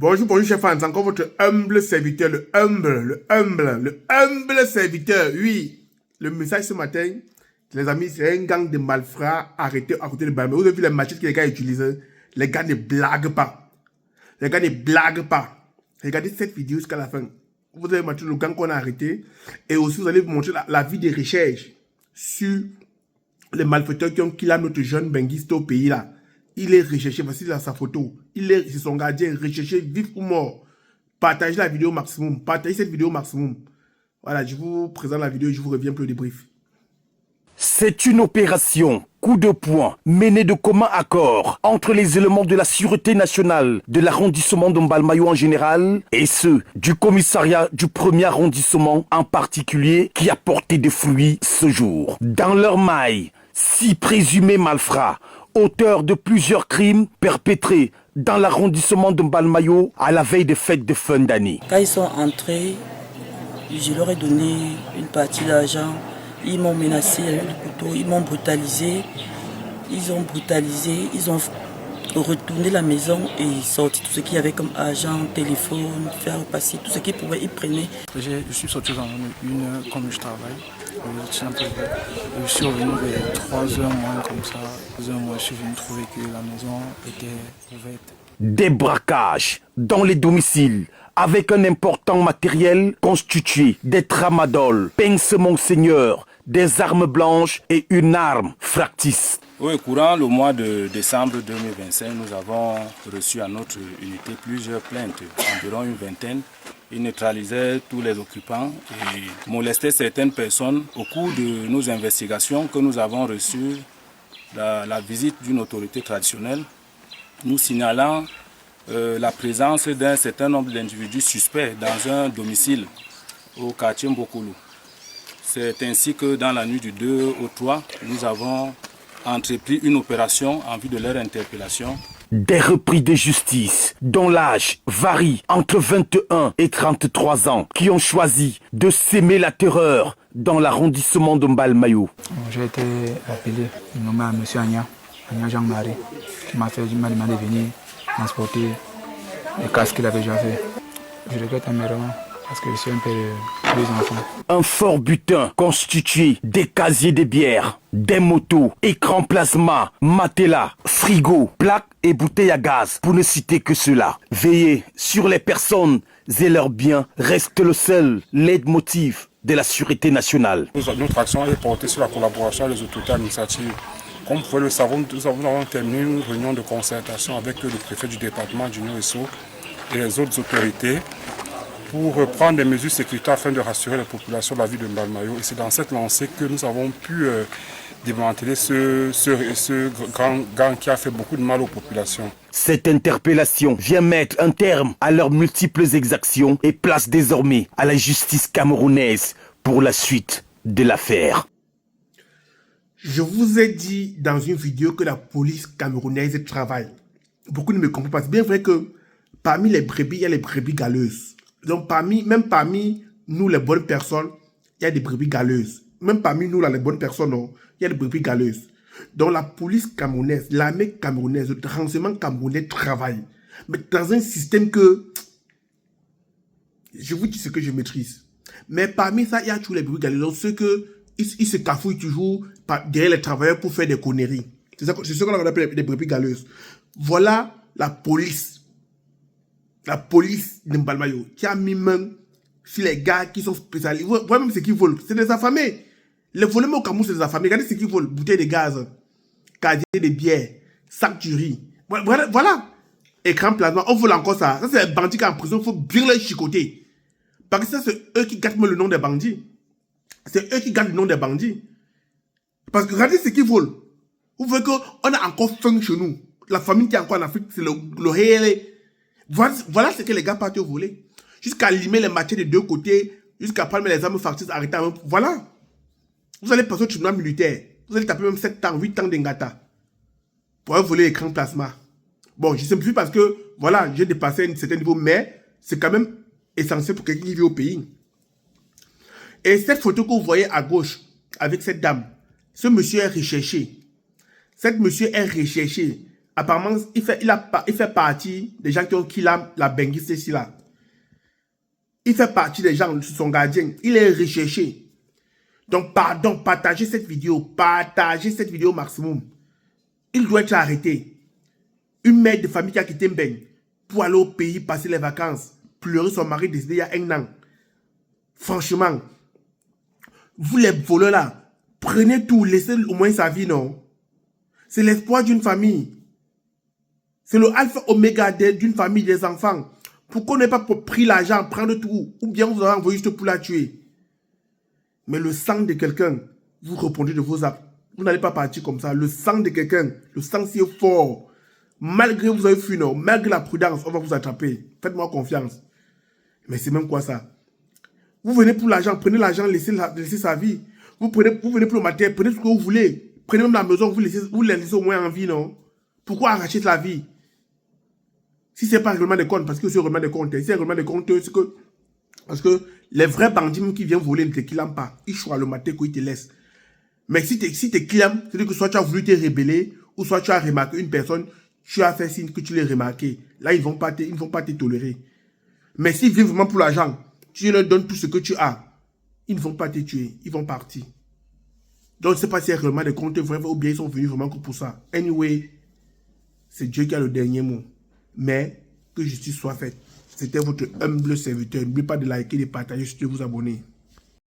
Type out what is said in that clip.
Bonjour, bonjour, chef Hans, encore votre humble serviteur, le humble serviteur, oui. Le message ce matin, les amis, c'est un gang de malfrats arrêtés à côté de Bamé. Vous avez vu les machettes que les gars utilisent? Les gars ne blaguent pas. Les gars ne blaguent pas. Regardez cette vidéo jusqu'à la fin. Vous allez montrer le gang qu'on a arrêté. Et aussi, vous allez vous montrer la vie des recherches sur les malfaiteurs qui ont killé notre jeune benguiste au pays là. Il est recherché, voici là sa photo. C'est son gardien, recherché, vif ou mort. Partagez la vidéo au maximum. Partagez cette vidéo au maximum. Voilà, je vous présente la vidéo et je vous reviens pour le débrief. C'est une opération coup de poing menée de commun accord entre les éléments de la Sûreté nationale de l'arrondissement de Mbalmayo en général et ceux du commissariat du 1er arrondissement en particulier qui a porté des fruits ce jour. Dans leur maille, 6 présumés malfrats, auteurs de plusieurs crimes perpétrés dans l'arrondissement de Mbalmayo à la veille des fêtes de fin d'année. Quand ils sont entrés, je leur ai donné une partie d'argent. Ils m'ont menacé avec le couteau, ils m'ont brutalisé. Ils ont retourné la maison et sorti tout ce qu'il y avait comme argent, téléphone, faire passer, tout ce qu'ils pouvaient, ils prenaient. Je suis sorti dans une heure comme je travaille. Je suis revenu vers 3h moins comme ça. 3h moins, je suis venu trouver que la maison était ouverte. Des braquages dans les domiciles avec un important matériel constitué des tramadol, pince monseigneur, des armes blanches et une arme fractice. Oui, courant le mois de décembre 2025, nous avons reçu à notre unité plusieurs plaintes, environ une vingtaine. Ils neutralisaient tous les occupants et molestaient certaines personnes. Au cours de nos investigations que nous avons reçues, la visite d'une autorité traditionnelle, nous signalant la présence d'un certain nombre d'individus suspects dans un domicile au quartier Mbokolo. C'est ainsi que dans la nuit du 2 au 3, nous avons entrepris une opération en vue de leur interpellation. Des repris de justice dont l'âge varie entre 21 et 33 ans qui ont choisi de s'aimer la terreur dans l'arrondissement de Mbalmayo. J'ai été appelé, nommé à M. Agna Jean-Marie, qui m'a demandé de venir transporter les casques qu'il avait déjà fait. Je regrette amèrement parce que je suis un père de 2 enfants. Un fort butin constitué des casiers de bière, des motos, écrans plasma, matelas, frigo, plaques et bouteilles à gaz, pour ne citer que cela. Veiller sur les personnes et leurs biens reste le seul leitmotiv de la Sûreté nationale. Notre action est portée sur la collaboration des autorités administratives. Comme vous pouvez le savoir, nous avons terminé une réunion de concertation avec le préfet du département du Nord-Est et les autres autorités pour prendre des mesures sécuritaires afin de rassurer la population de la ville de Mbalmayo. Et c'est dans cette lancée que nous avons pu démanteler ce grand gang qui a fait beaucoup de mal aux populations. Cette interpellation vient mettre un terme à leurs multiples exactions et place désormais à la justice camerounaise pour la suite de l'affaire. Je vous ai dit dans une vidéo que la police camerounaise travaille. Beaucoup ne me comprennent pas. C'est bien vrai que parmi les brebis, il y a les brebis galeuses. Donc même parmi nous les bonnes personnes, il y a des brebis galeuses. Même parmi nous là, les bonnes personnes, non, il y a des brebis galeuses. Donc la police camerounaise, l'armée camerounaise, le renseignement camerounais travaille. Mais dans un système que... Je vous dis ce que je maîtrise. Mais parmi ça, il y a toujours les brebis galeuses. Donc ceux que... Ils se cafouillent toujours derrière les travailleurs pour faire des conneries. C'est ce qu'on appelle les brebis galeuses. Voilà la police. La police de Mbalmayo qui a mis main sur les gars qui sont spécialisés. Voilà même ce qu'ils volent. C'est des affamés. Les voleurs au Cameroun, c'est des affamés. Regardez ce qu'ils volent. Bouteilles de gaz, casier de bière, sac du riz. Voilà. Écran plasma. On vole encore ça. Ça, c'est les bandits qui sont en prison. Il faut bien les chicoter. Parce que ça, c'est eux qui gâtent le nom des bandits. C'est eux qui gardent le nom des bandits. Parce que regardez ce qu'ils volent. Vous voyez qu'on a encore faim chez nous. La famille qui est encore en Afrique, c'est le réel. Voilà ce que les gars partent voler. Jusqu'à limer les matières des deux côtés, jusqu'à prendre les armes factices, arrêter. Voilà. Vous allez passer au tribunal militaire. Vous allez taper même 7 ans, 8 ans d'engata. Pour voler l'écran plasma. Bon, je simplifie parce que, voilà, j'ai dépassé un certain niveau, mais c'est quand même essentiel pour quelqu'un qui vit au pays. Et cette photo que vous voyez à gauche, avec cette dame, ce monsieur est recherché. Cet monsieur est recherché. Apparemment, il fait partie des gens qui ont killé la benguiste ici là. Il fait partie des gens, son gardien. Il est recherché. Donc, pardon, partagez cette vidéo. Partagez cette vidéo au maximum. Il doit être arrêté. Une mère de famille qui a quitté Mbeng pour aller au pays passer les vacances, pleurer son mari décédé il y a 1 an. Franchement, vous les voleurs là, prenez tout, laissez au moins sa vie, non? C'est l'espoir d'une famille. C'est le alpha oméga d'une famille, des enfants. Pourquoi on n'a pas pris l'argent, prendre tout, ou bien vous avez envoyé juste pour la tuer? Mais le sang de quelqu'un, vous répondez de vos actes. Vous n'allez pas partir comme ça. Le sang de quelqu'un, le sang si fort. Malgré vous avez fui, non, malgré la prudence, on va vous attraper. Faites-moi confiance. Mais c'est même quoi ça? Vous venez pour l'argent, prenez l'argent, laissez sa vie. Vous venez pour le matériel, prenez ce que vous voulez. Prenez même la maison, vous la laissez au moins en vie, non? Pourquoi arracher la vie? Si ce n'est pas un règlement de compte, parce que c'est un règlement de compte, si c'est un règlement de compte, c'est que... Parce que les vrais bandits qui viennent voler ne te killent pas. Ils choisissent le matin qu'ils te laissent. Mais si tu clients, c'est-à-dire que soit tu as voulu te rebeller, ou soit tu as remarqué une personne, tu as fait signe que tu l'as remarqué. Là, ils ne vont pas te tolérer. Mais s'ils viennent vraiment pour l'argent, tu leur donnes tout ce que tu as, ils ne vont pas te tuer, ils vont partir. Donc, je ne sais pas si c'est vraiment des comptes vrais ou bien ils sont venus vraiment que pour ça. Anyway, c'est Dieu qui a le dernier mot. Mais que justice soit faite. C'était votre humble serviteur. N'oubliez pas de liker, de partager, de vous abonner.